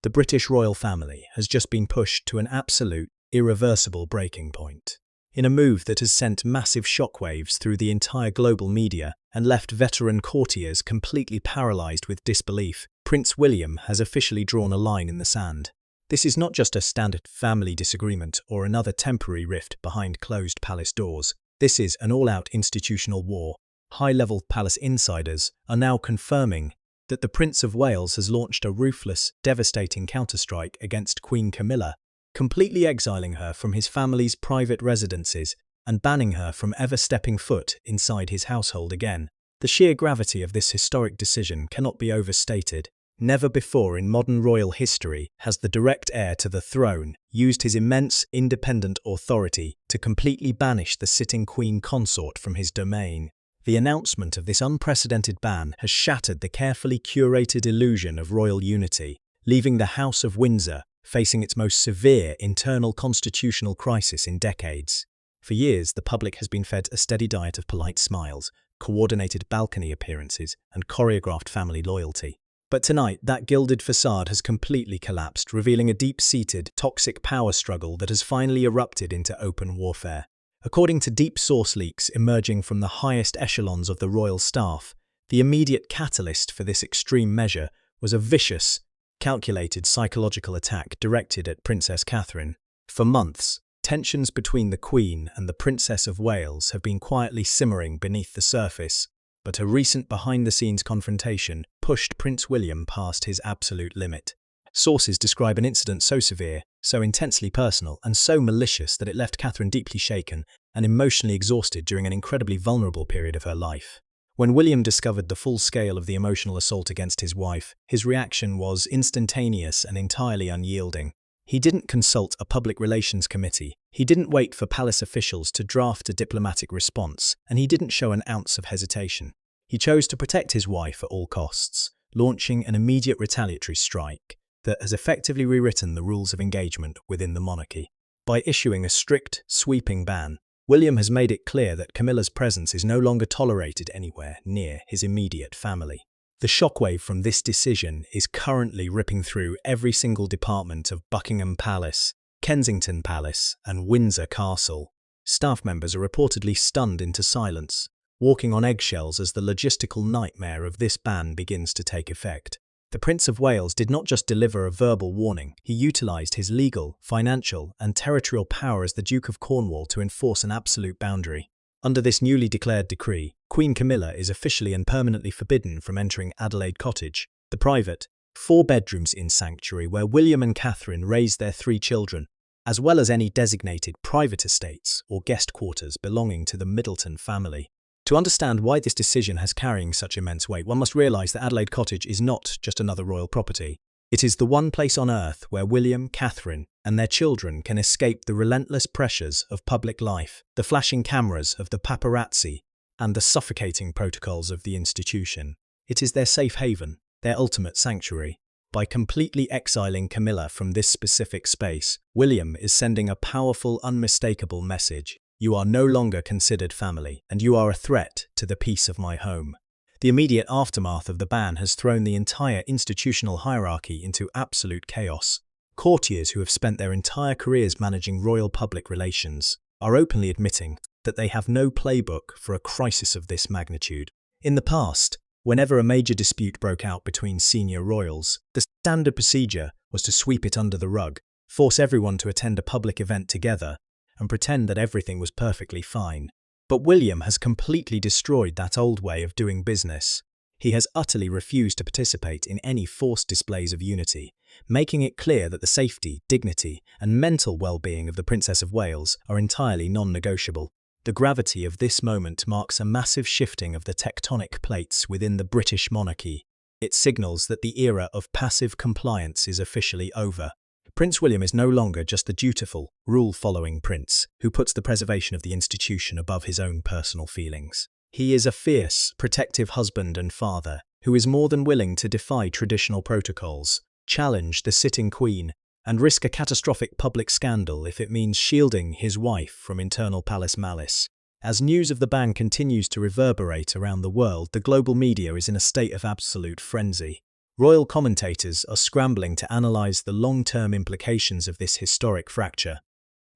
the British royal family has just been pushed to an absolute, irreversible breaking point. In a move that has sent massive shockwaves through the entire global media and left veteran courtiers completely paralyzed with disbelief, Prince William has officially drawn a line in the sand. This is not just a standard family disagreement or another temporary rift behind closed palace doors. This is an all-out institutional war. High-level palace insiders are now confirming that the Prince of Wales has launched a ruthless, devastating counterstrike against Queen Camilla, completely exiling her from his family's private residences and banning her from ever stepping foot inside his household again. The sheer gravity of this historic decision cannot be overstated. Never before in modern royal history has the direct heir to the throne used his immense independent authority to completely banish the sitting queen consort from his domain. The announcement of this unprecedented ban has shattered the carefully curated illusion of royal unity, leaving the House of Windsor facing its most severe internal constitutional crisis in decades. For years, the public has been fed a steady diet of polite smiles, coordinated balcony appearances, and choreographed family loyalty. But tonight, that gilded facade has completely collapsed, revealing a deep-seated, toxic power struggle that has finally erupted into open warfare. According to deep source leaks emerging from the highest echelons of the royal staff, the immediate catalyst for this extreme measure was a vicious, calculated psychological attack directed at Princess Catherine. For months, tensions between the Queen and the Princess of Wales have been quietly simmering beneath the surface, but a recent behind-the-scenes confrontation pushed Prince William past his absolute limit. Sources describe an incident so severe, so intensely personal, and so malicious that it left Catherine deeply shaken and emotionally exhausted during an incredibly vulnerable period of her life. When William discovered the full scale of the emotional assault against his wife, his reaction was instantaneous and entirely unyielding. He didn't consult a public relations committee, he didn't wait for palace officials to draft a diplomatic response, and he didn't show an ounce of hesitation. He chose to protect his wife at all costs, launching an immediate retaliatory strike that has effectively rewritten the rules of engagement within the monarchy. By issuing a strict, sweeping ban, William has made it clear that Camilla's presence is no longer tolerated anywhere near his immediate family. The shockwave from this decision is currently ripping through every single department of Buckingham Palace, Kensington Palace, and Windsor Castle. Staff members are reportedly stunned into silence, walking on eggshells as the logistical nightmare of this ban begins to take effect. The Prince of Wales did not just deliver a verbal warning, he utilised his legal, financial, and territorial power as the Duke of Cornwall to enforce an absolute boundary. Under this newly declared decree, Queen Camilla is officially and permanently forbidden from entering Adelaide Cottage, the private, 4-bedrooms-in sanctuary where William and Catherine raised their 3 children, as well as any designated private estates or guest quarters belonging to the Middleton family. To understand why this decision has carrying such immense weight, one must realise that Adelaide Cottage is not just another royal property. It is the one place on earth where William, Catherine, and their children can escape the relentless pressures of public life, the flashing cameras of the paparazzi, and the suffocating protocols of the institution. It is their safe haven, their ultimate sanctuary. By completely exiling Camilla from this specific space, William is sending a powerful, unmistakable message. You are no longer considered family, and you are a threat to the peace of my home. The immediate aftermath of the ban has thrown the entire institutional hierarchy into absolute chaos. Courtiers who have spent their entire careers managing royal public relations are openly admitting that they have no playbook for a crisis of this magnitude. In the past, whenever a major dispute broke out between senior royals, the standard procedure was to sweep it under the rug, force everyone to attend a public event together, and pretend that everything was perfectly fine. But William has completely destroyed that old way of doing business. He has utterly refused to participate in any forced displays of unity, making it clear that the safety, dignity, and mental well-being of the Princess of Wales are entirely non-negotiable. The gravity of this moment marks a massive shifting of the tectonic plates within the British monarchy. It signals that the era of passive compliance is officially over. Prince William is no longer just the dutiful, rule-following prince who puts the preservation of the institution above his own personal feelings. He is a fierce, protective husband and father who is more than willing to defy traditional protocols, challenge the sitting queen, and risk a catastrophic public scandal if it means shielding his wife from internal palace malice. As news of the ban continues to reverberate around the world, the global media is in a state of absolute frenzy. Royal commentators are scrambling to analyse the long-term implications of this historic fracture,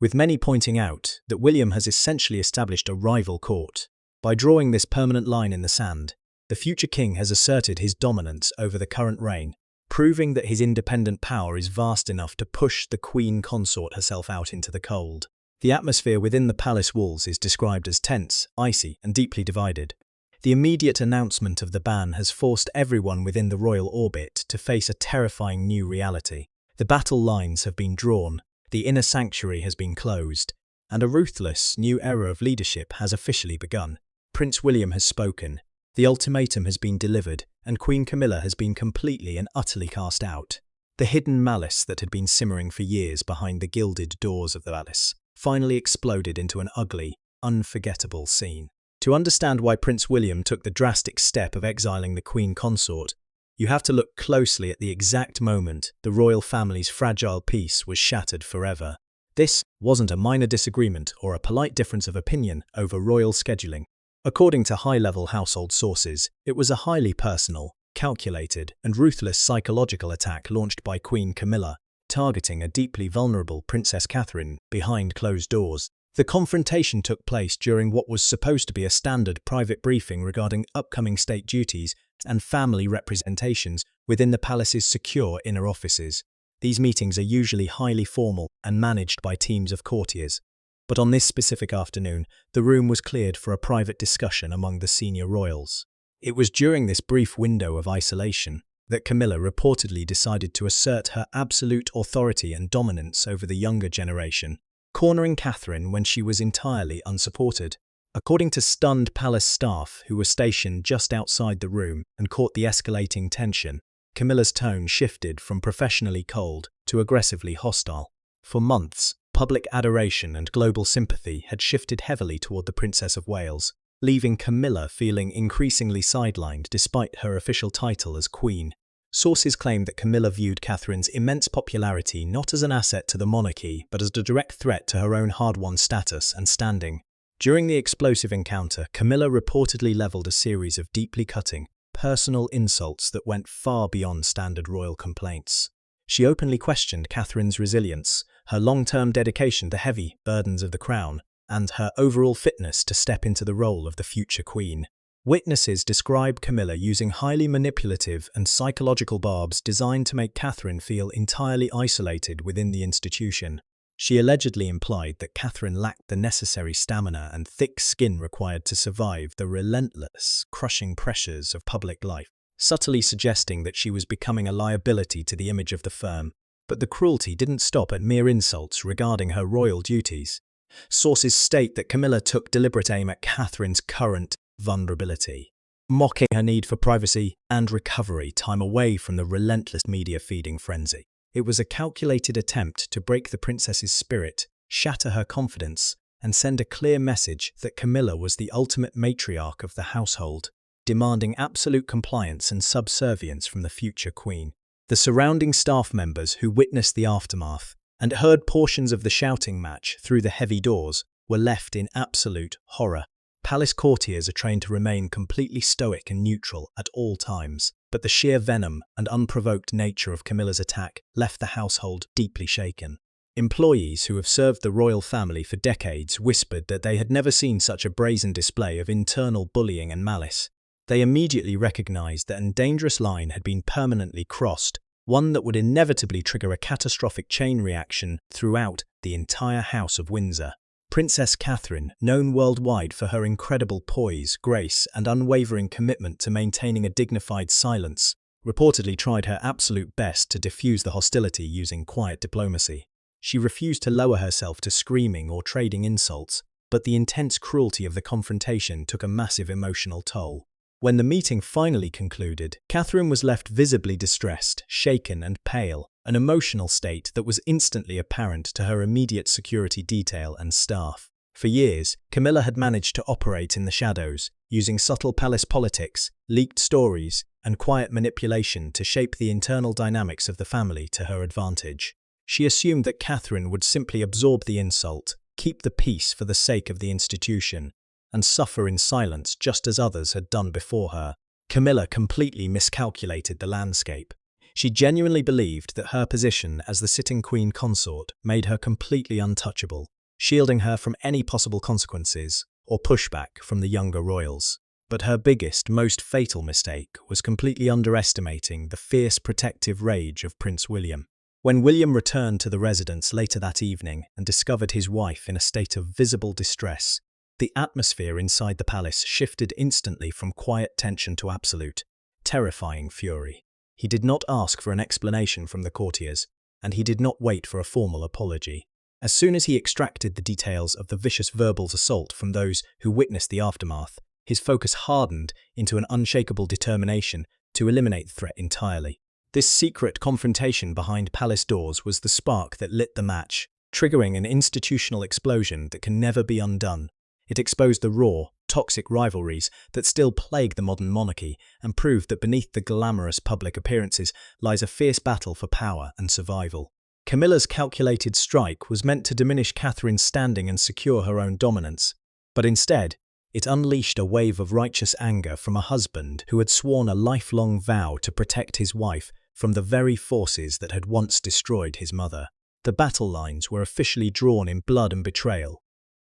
with many pointing out that William has essentially established a rival court. By drawing this permanent line in the sand, the future king has asserted his dominance over the current reign, proving that his independent power is vast enough to push the queen consort herself out into the cold. The atmosphere within the palace walls is described as tense, icy, and deeply divided. The immediate announcement of the ban has forced everyone within the royal orbit to face a terrifying new reality. The battle lines have been drawn, the inner sanctuary has been closed, and a ruthless new era of leadership has officially begun. Prince William has spoken, the ultimatum has been delivered, and Queen Camilla has been completely and utterly cast out. The hidden malice that had been simmering for years behind the gilded doors of the palace finally exploded into an ugly, unforgettable scene. To understand why Prince William took the drastic step of exiling the Queen consort, you have to look closely at the exact moment the royal family's fragile peace was shattered forever. This wasn't a minor disagreement or a polite difference of opinion over royal scheduling. According to high-level household sources, it was a highly personal, calculated, and ruthless psychological attack launched by Queen Camilla, targeting a deeply vulnerable Princess Catherine behind closed doors. The confrontation took place during what was supposed to be a standard private briefing regarding upcoming state duties and family representations within the palace's secure inner offices. These meetings are usually highly formal and managed by teams of courtiers. But on this specific afternoon, the room was cleared for a private discussion among the senior royals. It was during this brief window of isolation that Camilla reportedly decided to assert her absolute authority and dominance over the younger generation, cornering Catherine when she was entirely unsupported. According to stunned palace staff who were stationed just outside the room and caught the escalating tension, Camilla's tone shifted from professionally cold to aggressively hostile. For months, public adoration and global sympathy had shifted heavily toward the Princess of Wales, leaving Camilla feeling increasingly sidelined despite her official title as Queen. Sources claim that Camilla viewed Catherine's immense popularity not as an asset to the monarchy, but as a direct threat to her own hard-won status and standing. During the explosive encounter, Camilla reportedly leveled a series of deeply cutting, personal insults that went far beyond standard royal complaints. She openly questioned Catherine's resilience, her long-term dedication to heavy burdens of the crown, and her overall fitness to step into the role of the future queen. Witnesses describe Camilla using highly manipulative and psychological barbs designed to make Catherine feel entirely isolated within the institution. She allegedly implied that Catherine lacked the necessary stamina and thick skin required to survive the relentless, crushing pressures of public life, subtly suggesting that she was becoming a liability to the image of the firm. But the cruelty didn't stop at mere insults regarding her royal duties. Sources state that Camilla took deliberate aim at Catherine's current vulnerability, mocking her need for privacy and recovery time away from the relentless media feeding frenzy. It was a calculated attempt to break the princess's spirit, shatter her confidence, and send a clear message that Camilla was the ultimate matriarch of the household, demanding absolute compliance and subservience from the future queen. The surrounding staff members who witnessed the aftermath and heard portions of the shouting match through the heavy doors were left in absolute horror. Palace courtiers are trained to remain completely stoic and neutral at all times, but the sheer venom and unprovoked nature of Camilla's attack left the household deeply shaken. Employees who have served the royal family for decades whispered that they had never seen such a brazen display of internal bullying and malice. They immediately recognized that a dangerous line had been permanently crossed, one that would inevitably trigger a catastrophic chain reaction throughout the entire House of Windsor. Princess Catherine, known worldwide for her incredible poise, grace, and unwavering commitment to maintaining a dignified silence, reportedly tried her absolute best to diffuse the hostility using quiet diplomacy. She refused to lower herself to screaming or trading insults, but the intense cruelty of the confrontation took a massive emotional toll. When the meeting finally concluded, Catherine was left visibly distressed, shaken, and pale, an emotional state that was instantly apparent to her immediate security detail and staff. For years, Camilla had managed to operate in the shadows, using subtle palace politics, leaked stories, and quiet manipulation to shape the internal dynamics of the family to her advantage. She assumed that Catherine would simply absorb the insult, keep the peace for the sake of the institution, and suffer in silence just as others had done before her. Camilla completely miscalculated the landscape. She genuinely believed that her position as the sitting queen consort made her completely untouchable, shielding her from any possible consequences or pushback from the younger royals. But her biggest, most fatal mistake was completely underestimating the fierce protective rage of Prince William. When William returned to the residence later that evening and discovered his wife in a state of visible distress, the atmosphere inside the palace shifted instantly from quiet tension to absolute, terrifying fury. He did not ask for an explanation from the courtiers, and he did not wait for a formal apology. As soon as he extracted the details of the vicious verbal assault from those who witnessed the aftermath, his focus hardened into an unshakable determination to eliminate the threat entirely. This secret confrontation behind palace doors was the spark that lit the match, triggering an institutional explosion that can never be undone. It exposed the raw, toxic rivalries that still plague the modern monarchy and proved that beneath the glamorous public appearances lies a fierce battle for power and survival. Camilla's calculated strike was meant to diminish Catherine's standing and secure her own dominance, but instead, it unleashed a wave of righteous anger from a husband who had sworn a lifelong vow to protect his wife from the very forces that had once destroyed his mother. The battle lines were officially drawn in blood and betrayal,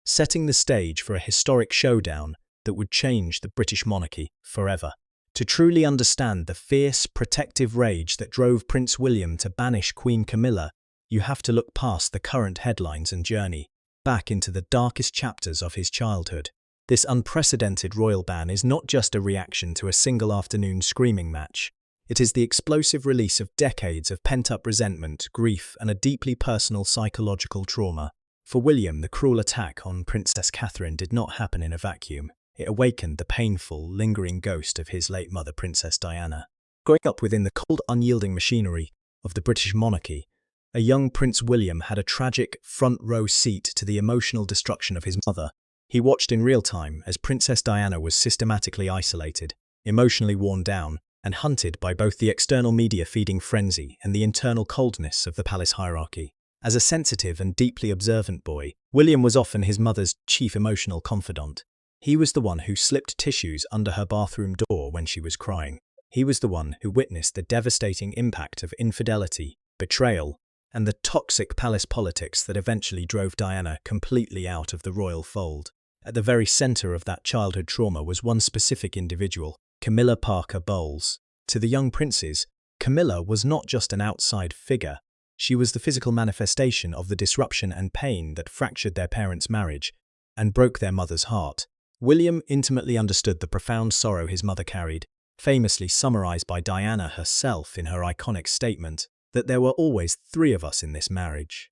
setting the stage for a historic showdown that would change the British monarchy forever. To truly understand the fierce, protective rage that drove Prince William to banish Queen Camilla, you have to look past the current headlines and journey back into the darkest chapters of his childhood. This unprecedented royal ban is not just a reaction to a single afternoon screaming match. It is the explosive release of decades of pent-up resentment, grief, and a deeply personal psychological trauma. For William, the cruel attack on Princess Catherine did not happen in a vacuum. It awakened the painful, lingering ghost of his late mother, Princess Diana. Growing up within the cold, unyielding machinery of the British monarchy, a young Prince William had a tragic front-row seat to the emotional destruction of his mother. He watched in real time as Princess Diana was systematically isolated, emotionally worn down, and hunted by both the external media-feeding frenzy and the internal coldness of the palace hierarchy. As a sensitive and deeply observant boy, William was often his mother's chief emotional confidant. He was the one who slipped tissues under her bathroom door when she was crying. He was the one who witnessed the devastating impact of infidelity, betrayal, and the toxic palace politics that eventually drove Diana completely out of the royal fold. At the very center of that childhood trauma was one specific individual, Camilla Parker Bowles. To the young princes, Camilla was not just an outside figure. She was the physical manifestation of the disruption and pain that fractured their parents' marriage and broke their mother's heart. William intimately understood the profound sorrow his mother carried, famously summarized by Diana herself in her iconic statement that there were always 3 of us in this marriage.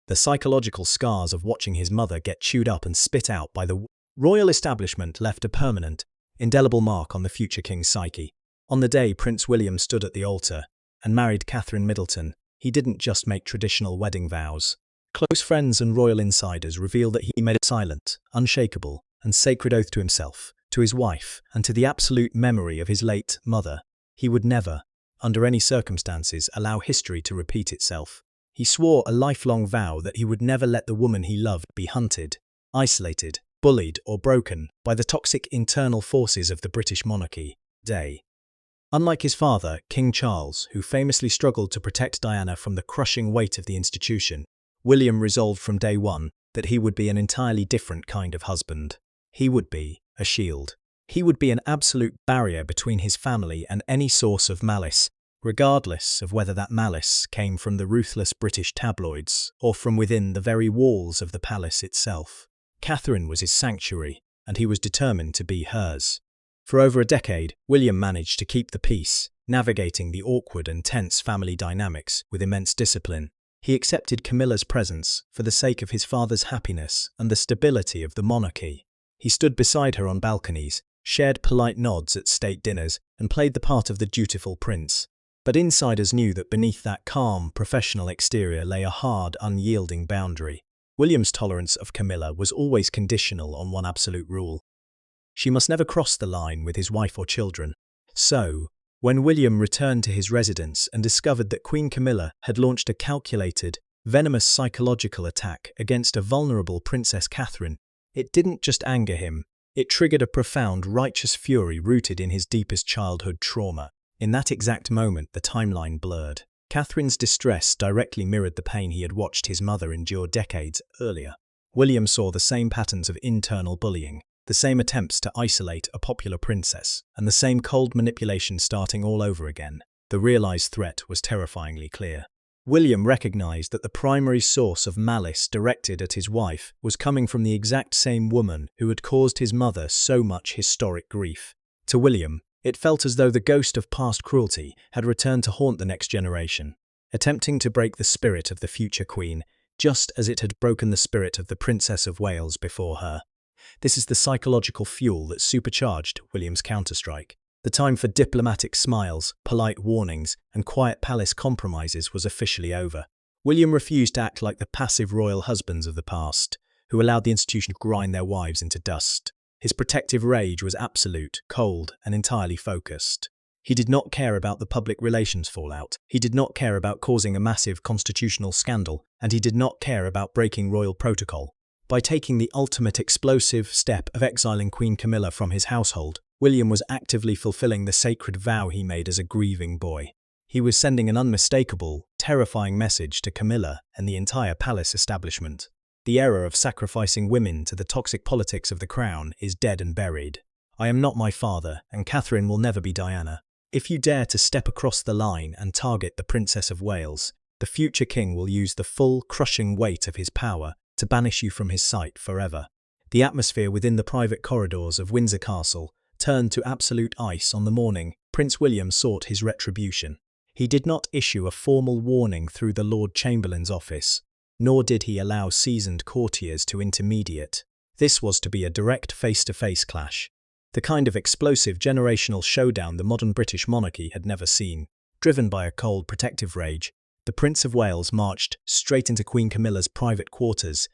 The psychological scars of watching his mother get chewed up and spit out by the royal establishment left a permanent, indelible mark on the future king's psyche. On the day Prince William stood at the altar and married Catherine Middleton, he didn't just make traditional wedding vows. Close friends and royal insiders reveal that he made a silent, unshakable, and sacred oath to himself, to his wife, and to the absolute memory of his late mother. He would never, under any circumstances, allow history to repeat itself. He swore a lifelong vow that he would never let the woman he loved be hunted, isolated, bullied, or broken by the toxic internal forces of the British monarchy. Unlike his father, King Charles, who famously struggled to protect Diana from the crushing weight of the institution, William resolved from day one that he would be an entirely different kind of husband. He would be a shield. He would be an absolute barrier between his family and any source of malice, regardless of whether that malice came from the ruthless British tabloids or from within the very walls of the palace itself. Catherine was his sanctuary, and he was determined to be hers. For over a decade, William managed to keep the peace, navigating the awkward and tense family dynamics with immense discipline. He accepted Camilla's presence for the sake of his father's happiness and the stability of the monarchy. He stood beside her on balconies, shared polite nods at state dinners, and played the part of the dutiful prince. But insiders knew that beneath that calm, professional exterior lay a hard, unyielding boundary. William's tolerance of Camilla was always conditional on one absolute rule. She must never cross the line with his wife or children. So, when William returned to his residence and discovered that Queen Camilla had launched a calculated, venomous psychological attack against a vulnerable Princess Catherine, it didn't just anger him, It triggered a profound, righteous fury rooted in his deepest childhood trauma. In that exact moment, the timeline blurred. Catherine's distress directly mirrored the pain he had watched his mother endure decades earlier. William saw the same patterns of internal bullying, the same attempts to isolate a popular princess, and the same cold manipulation starting all over again. The realized threat was terrifyingly clear. William recognized that the primary source of malice directed at his wife was coming from the exact same woman who had caused his mother so much historic grief. To William, it felt as though the ghost of past cruelty had returned to haunt the next generation, attempting to break the spirit of the future queen, just as it had broken the spirit of the Princess of Wales before her. This is the psychological fuel that supercharged William's counterstrike. The time for diplomatic smiles, polite warnings, and quiet palace compromises was officially over. William refused to act like the passive royal husbands of the past, who allowed the institution to grind their wives into dust. His protective rage was absolute, cold, and entirely focused. He did not care about the public relations fallout. He did not care about causing a massive constitutional scandal, and he did not care about breaking royal protocol. By taking the ultimate explosive step of exiling Queen Camilla from his household, William was actively fulfilling the sacred vow he made as a grieving boy. He was sending an unmistakable, terrifying message to Camilla and the entire palace establishment. The era of sacrificing women to the toxic politics of the crown is dead and buried. I am not my father, and Catherine will never be Diana. If you dare to step across the line and target the Princess of Wales, the future king will use the full, crushing weight of his power to banish you from his sight forever. The atmosphere within the private corridors of Windsor Castle turned to absolute ice on the morning Prince William sought his retribution. He did not issue a formal warning through the Lord Chamberlain's office, nor did he allow seasoned courtiers to intermediate. This was to be a direct face-to-face clash, the kind of explosive generational showdown the modern British monarchy had never seen. Driven by a cold, protective rage, the Prince of Wales marched straight into Queen Camilla's private quarters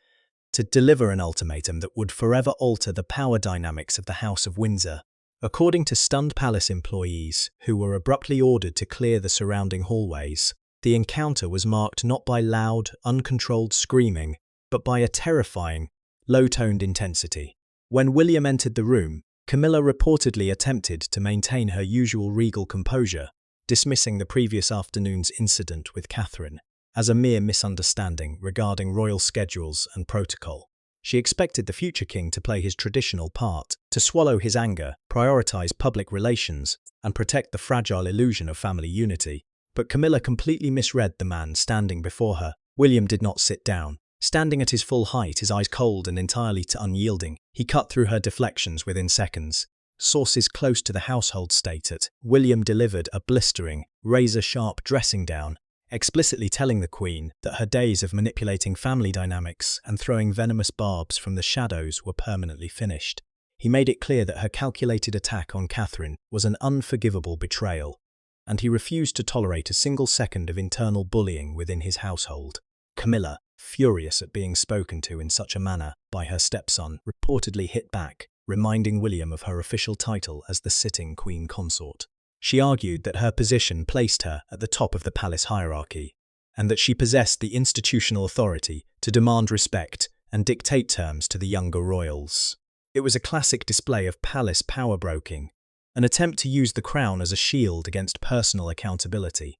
to deliver an ultimatum that would forever alter the power dynamics of the House of Windsor. According to stunned palace employees, who were abruptly ordered to clear the surrounding hallways, the encounter was marked not by loud, uncontrolled screaming, but by a terrifying, low-toned intensity. When William entered the room, Camilla reportedly attempted to maintain her usual regal composure, dismissing the previous afternoon's incident with Catherine as a mere misunderstanding regarding royal schedules and protocol. She expected the future king to play his traditional part, to swallow his anger, prioritize public relations, and protect the fragile illusion of family unity. But Camilla completely misread the man standing before her. William did not sit down. Standing at his full height, his eyes cold and entirely unyielding, he cut through her deflections within seconds. Sources close to the household stated William delivered a blistering, razor-sharp dressing down, explicitly telling the Queen that her days of manipulating family dynamics and throwing venomous barbs from the shadows were permanently finished. He made it clear that her calculated attack on Catherine was an unforgivable betrayal, and he refused to tolerate a single second of internal bullying within his household. Camilla, furious at being spoken to in such a manner by her stepson, reportedly hit back, reminding William of her official title as the sitting Queen Consort. She argued that her position placed her at the top of the palace hierarchy, and that she possessed the institutional authority to demand respect and dictate terms to the younger royals. It was a classic display of palace power-broking, an attempt to use the crown as a shield against personal accountability.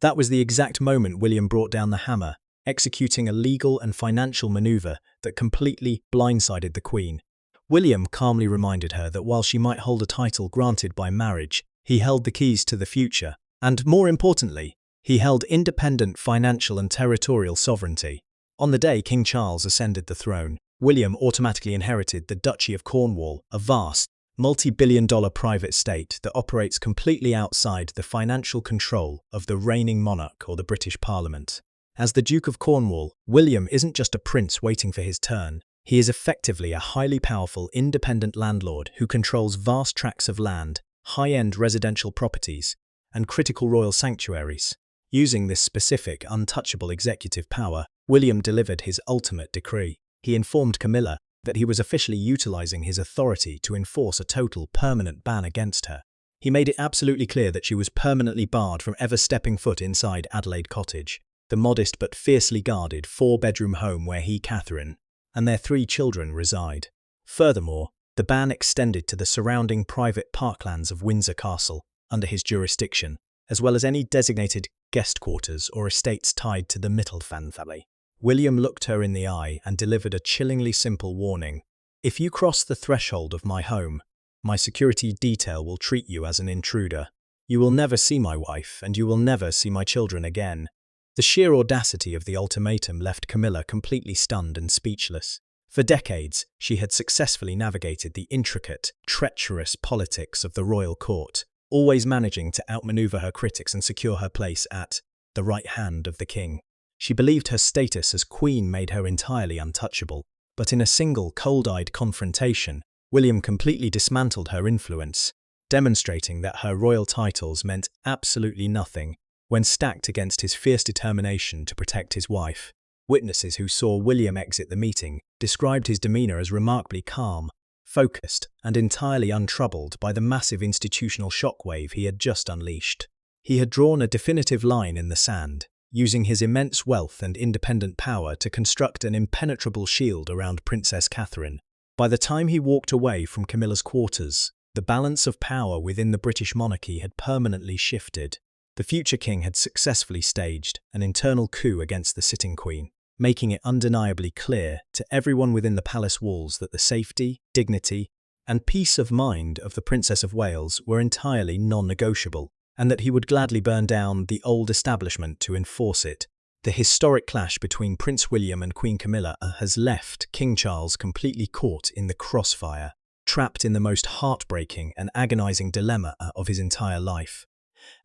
That was the exact moment William brought down the hammer, executing a legal and financial maneuver that completely blindsided the Queen. William calmly reminded her that while she might hold a title granted by marriage, he held the keys to the future, and more importantly, he held independent financial and territorial sovereignty. On the day King Charles ascended the throne, William automatically inherited the Duchy of Cornwall, a vast, multi-billion-dollar private state that operates completely outside the financial control of the reigning monarch or the British Parliament. As the Duke of Cornwall, William isn't just a prince waiting for his turn. He is effectively a highly powerful, independent landlord who controls vast tracts of land, high-end residential properties, and critical royal sanctuaries. Using this specific, untouchable executive power, William delivered his ultimate decree. He informed Camilla that he was officially utilizing his authority to enforce a total, permanent ban against her. He made it absolutely clear that she was permanently barred from ever stepping foot inside Adelaide Cottage, the modest but fiercely guarded four-bedroom home where he, Catherine, and their 3 children reside. Furthermore, The ban extended to the surrounding private parklands of Windsor Castle under his jurisdiction, as well as any designated guest quarters or estates tied to the Middleton family. William looked her in the eye and delivered a chillingly simple warning. "If you cross the threshold of my home, my security detail will treat you as an intruder. You will never see my wife, and you will never see my children again." The sheer audacity of the ultimatum left Camilla completely stunned and speechless. For decades, she had successfully navigated the intricate, treacherous politics of the royal court, always managing to outmaneuver her critics and secure her place at the right hand of the king. She believed her status as queen made her entirely untouchable, but in a single cold-eyed confrontation, William completely dismantled her influence, demonstrating that her royal titles meant absolutely nothing when stacked against his fierce determination to protect his wife. Witnesses who saw William exit the meeting described his demeanour as remarkably calm, focused, and entirely untroubled by the massive institutional shockwave he had just unleashed. He had drawn a definitive line in the sand, using his immense wealth and independent power to construct an impenetrable shield around Princess Catherine. By the time he walked away from Camilla's quarters, the balance of power within the British monarchy had permanently shifted. The future king had successfully staged an internal coup against the sitting queen, making it undeniably clear to everyone within the palace walls that the safety, dignity, and peace of mind of the Princess of Wales were entirely non-negotiable, and that he would gladly burn down the old establishment to enforce it. The historic clash between Prince William and Queen Camilla has left King Charles completely caught in the crossfire, trapped in the most heartbreaking and agonizing dilemma of his entire life.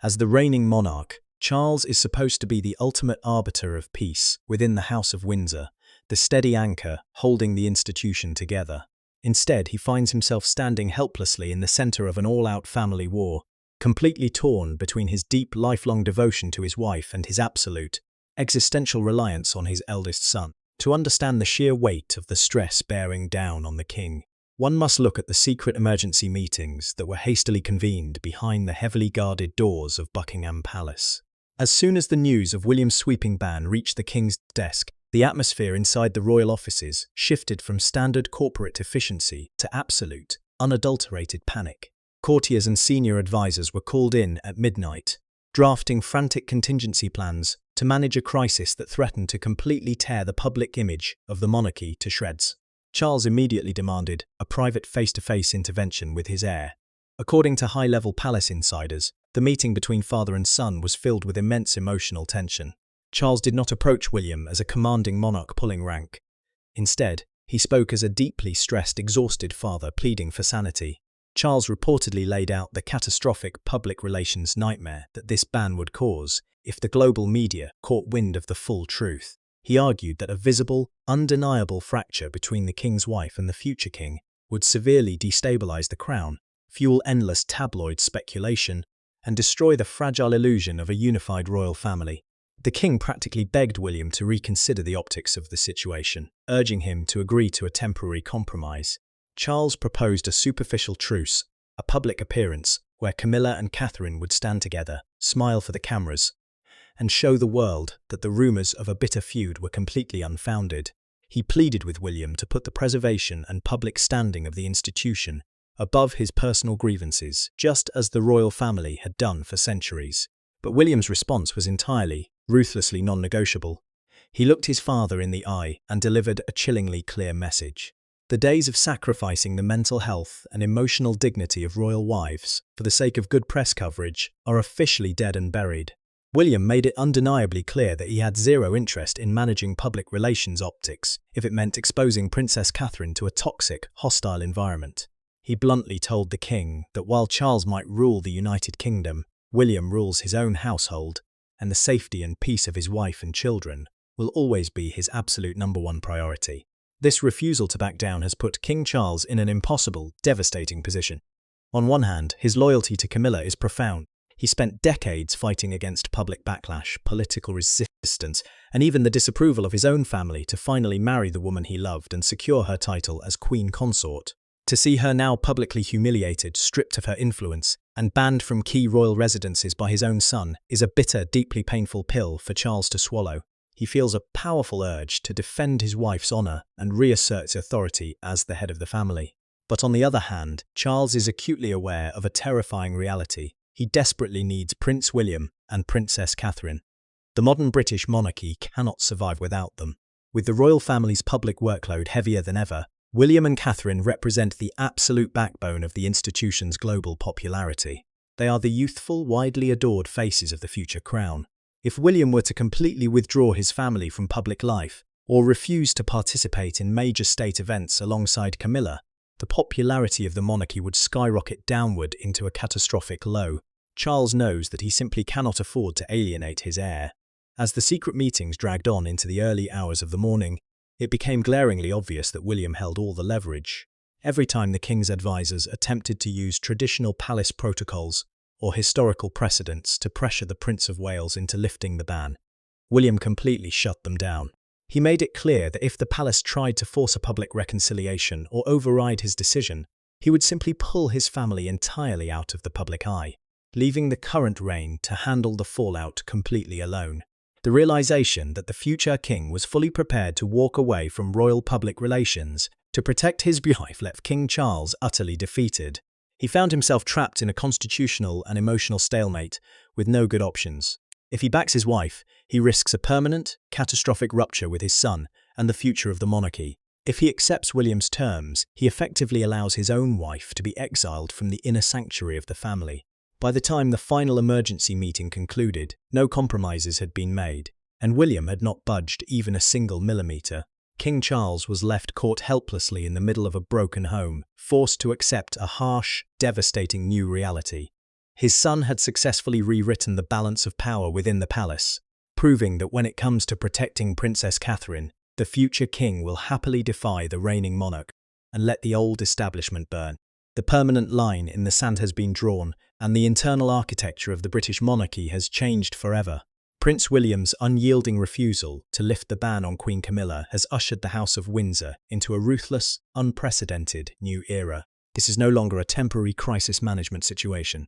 As the reigning monarch, Charles is supposed to be the ultimate arbiter of peace within the House of Windsor, the steady anchor holding the institution together. Instead, he finds himself standing helplessly in the center of an all-out family war, completely torn between his deep, lifelong devotion to his wife and his absolute, existential reliance on his eldest son. To understand the sheer weight of the stress bearing down on the king, one must look at the secret emergency meetings that were hastily convened behind the heavily guarded doors of Buckingham Palace. As soon as the news of William's sweeping ban reached the king's desk, the atmosphere inside the royal offices shifted from standard corporate efficiency to absolute, unadulterated panic. Courtiers and senior advisors were called in at midnight, drafting frantic contingency plans to manage a crisis that threatened to completely tear the public image of the monarchy to shreds. Charles immediately demanded a private face-to-face intervention with his heir. According to high-level palace insiders, the meeting between father and son was filled with immense emotional tension. Charles did not approach William as a commanding monarch pulling rank. Instead, he spoke as a deeply stressed, exhausted father pleading for sanity. Charles reportedly laid out the catastrophic public relations nightmare that this ban would cause if the global media caught wind of the full truth. He argued that a visible, undeniable fracture between the king's wife and the future king would severely destabilize the crown, fuel endless tabloid speculation, and destroy the fragile illusion of a unified royal family. The king practically begged William to reconsider the optics of the situation, urging him to agree to a temporary compromise. Charles proposed a superficial truce, a public appearance where Camilla and Catherine would stand together, smile for the cameras, and show the world that the rumours of a bitter feud were completely unfounded. He pleaded with William to put the preservation and public standing of the institution above his personal grievances, just as the royal family had done for centuries. But William's response was entirely, ruthlessly non-negotiable. He looked his father in the eye and delivered a chillingly clear message. The days of sacrificing the mental health and emotional dignity of royal wives for the sake of good press coverage are officially dead and buried. William made it undeniably clear that he had zero interest in managing public relations optics if it meant exposing Princess Catherine to a toxic, hostile environment. He bluntly told the king that while Charles might rule the United Kingdom, William rules his own household, and the safety and peace of his wife and children will always be his absolute #1 priority. This refusal to back down has put King Charles in an impossible, devastating position. On one hand, his loyalty to Camilla is profound. He spent decades fighting against public backlash, political resistance, and even the disapproval of his own family to finally marry the woman he loved and secure her title as queen consort. To see her now publicly humiliated, stripped of her influence, and banned from key royal residences by his own son is a bitter, deeply painful pill for Charles to swallow. He feels a powerful urge to defend his wife's honour and reassert his authority as the head of the family. But on the other hand, Charles is acutely aware of a terrifying reality. He desperately needs Prince William and Princess Catherine. The modern British monarchy cannot survive without them. With the royal family's public workload heavier than ever, William and Catherine represent the absolute backbone of the institution's global popularity. They are the youthful, widely adored faces of the future crown. If William were to completely withdraw his family from public life, or refuse to participate in major state events alongside Camilla, the popularity of the monarchy would skyrocket downward into a catastrophic low. Charles knows that he simply cannot afford to alienate his heir. As the secret meetings dragged on into the early hours of the morning, it became glaringly obvious that William held all the leverage. Every time the king's advisors attempted to use traditional palace protocols or historical precedents to pressure the Prince of Wales into lifting the ban, William completely shut them down. He made it clear that if the palace tried to force a public reconciliation or override his decision, he would simply pull his family entirely out of the public eye, leaving the current reign to handle the fallout completely alone. The realization that the future king was fully prepared to walk away from royal public relations to protect his wife left King Charles utterly defeated. He found himself trapped in a constitutional and emotional stalemate with no good options. If he backs his wife, he risks a permanent, catastrophic rupture with his son and the future of the monarchy. If he accepts William's terms, he effectively allows his own wife to be exiled from the inner sanctuary of the family. By the time the final emergency meeting concluded, no compromises had been made, and William had not budged even a single millimeter. King Charles was left caught helplessly in the middle of a broken home, forced to accept a harsh, devastating new reality. His son had successfully rewritten the balance of power within the palace, proving that when it comes to protecting Princess Catherine, the future king will happily defy the reigning monarch and let the old establishment burn. The permanent line in the sand has been drawn, and the internal architecture of the British monarchy has changed forever. Prince William's unyielding refusal to lift the ban on Queen Camilla has ushered the House of Windsor into a ruthless, unprecedented new era. This is no longer a temporary crisis management situation.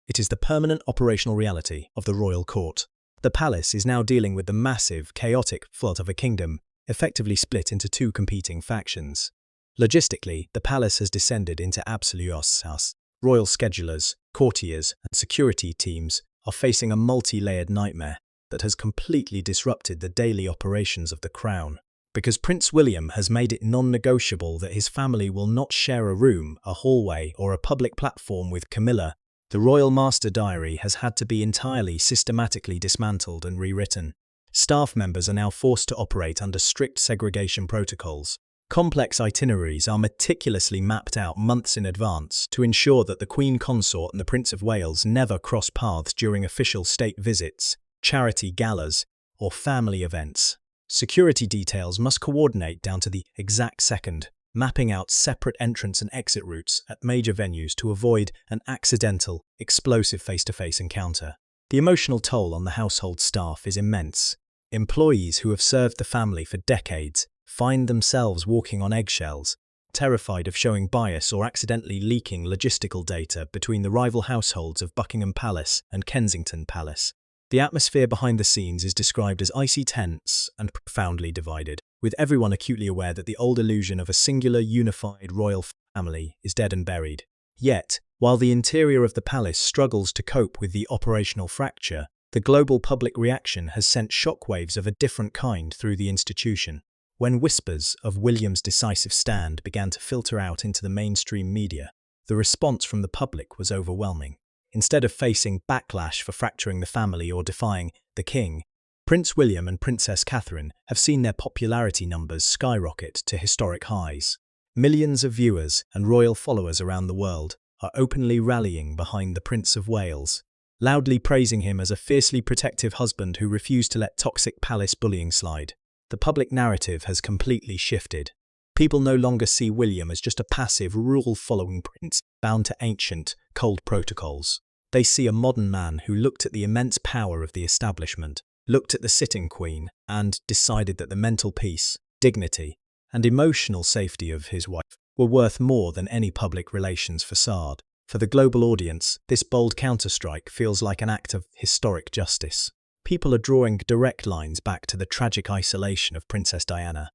It is the permanent operational reality of the royal court. The palace is now dealing with the massive, chaotic flood of a kingdom, effectively split into two competing factions. Logistically, the palace has descended into absolute chaos. Royal schedulers, courtiers, and security teams are facing a multi-layered nightmare that has completely disrupted the daily operations of the crown. Because Prince William has made it non-negotiable that his family will not share a room, a hallway, or a public platform with Camilla, the royal master diary has had to be entirely systematically dismantled and rewritten. Staff members are now forced to operate under strict segregation protocols. Complex itineraries are meticulously mapped out months in advance to ensure that the Queen Consort and the Prince of Wales never cross paths during official state visits, charity galas, or family events. Security details must coordinate down to the exact second, mapping out separate entrance and exit routes at major venues to avoid an accidental, explosive face-to-face encounter. The emotional toll on the household staff is immense. Employees who have served the family for decades find themselves walking on eggshells, terrified of showing bias or accidentally leaking logistical data between the rival households of Buckingham Palace and Kensington Palace. The atmosphere behind the scenes is described as icy tense and profoundly divided, with everyone acutely aware that the old illusion of a singular, unified royal family is dead and buried. Yet, while the interior of the palace struggles to cope with the operational fracture, the global public reaction has sent shockwaves of a different kind through the institution. When whispers of William's decisive stand began to filter out into the mainstream media, the response from the public was overwhelming. Instead of facing backlash for fracturing the family or defying the king, Prince William and Princess Catherine have seen their popularity numbers skyrocket to historic highs. Millions of viewers and royal followers around the world are openly rallying behind the Prince of Wales, loudly praising him as a fiercely protective husband who refused to let toxic palace bullying slide. The public narrative has completely shifted. People no longer see William as just a passive, rule-following prince bound to ancient, cold protocols. They see a modern man who looked at the immense power of the establishment, looked at the sitting queen, and decided that the mental peace, dignity, and emotional safety of his wife were worth more than any public relations facade. For the global audience, this bold counterstrike feels like an act of historic justice. People are drawing direct lines back to the tragic isolation of Princess Diana.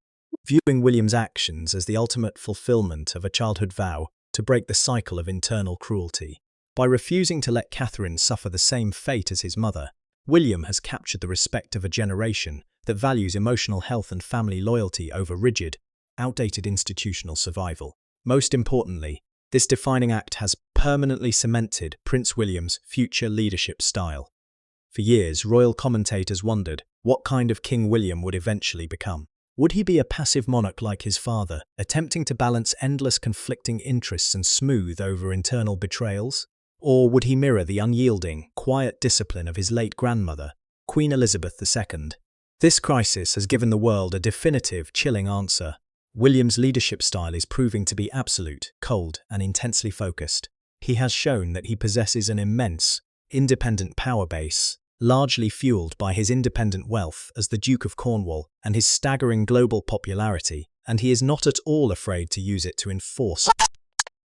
viewing William's actions as the ultimate fulfillment of a childhood vow to break the cycle of internal cruelty. By refusing to let Catherine suffer the same fate as his mother, William has captured the respect of a generation that values emotional health and family loyalty over rigid, outdated institutional survival. Most importantly, this defining act has permanently cemented Prince William's future leadership style. For years, royal commentators wondered what kind of King William would eventually become. Would he be a passive monarch like his father, attempting to balance endless conflicting interests and smooth over internal betrayals? Or would he mirror the unyielding, quiet discipline of his late grandmother, Queen Elizabeth II? This crisis has given the world a definitive, chilling answer. William's leadership style is proving to be absolute, cold, and intensely focused. He has shown that he possesses an immense, independent power base, largely fueled by his independent wealth as the Duke of Cornwall and his staggering global popularity, and he is not at all afraid to use it to enforce.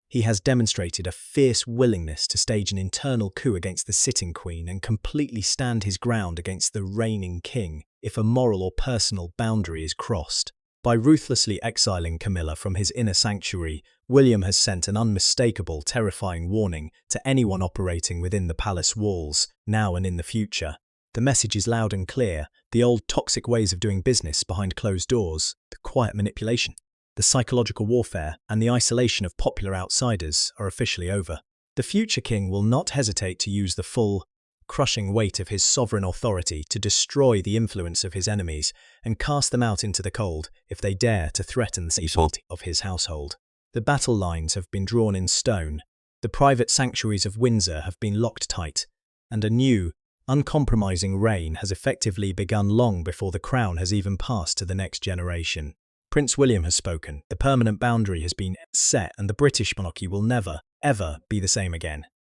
He has demonstrated a fierce willingness to stage an internal coup against the sitting queen and completely stand his ground against the reigning king if a moral or personal boundary is crossed. By ruthlessly exiling Camilla from his inner sanctuary, William has sent an unmistakable, terrifying warning to anyone operating within the palace walls, now and in the future. The message is loud and clear: the old toxic ways of doing business behind closed doors, the quiet manipulation, the psychological warfare, and the isolation of popular outsiders are officially over. The future king will not hesitate to use the full, crushing weight of his sovereign authority to destroy the influence of his enemies and cast them out into the cold if they dare to threaten the safety of his household. The battle lines have been drawn in stone, the private sanctuaries of Windsor have been locked tight, and a new, uncompromising reign has effectively begun long before the crown has even passed to the next generation. Prince William has spoken, the permanent boundary has been set, and the British monarchy will never, ever be the same again.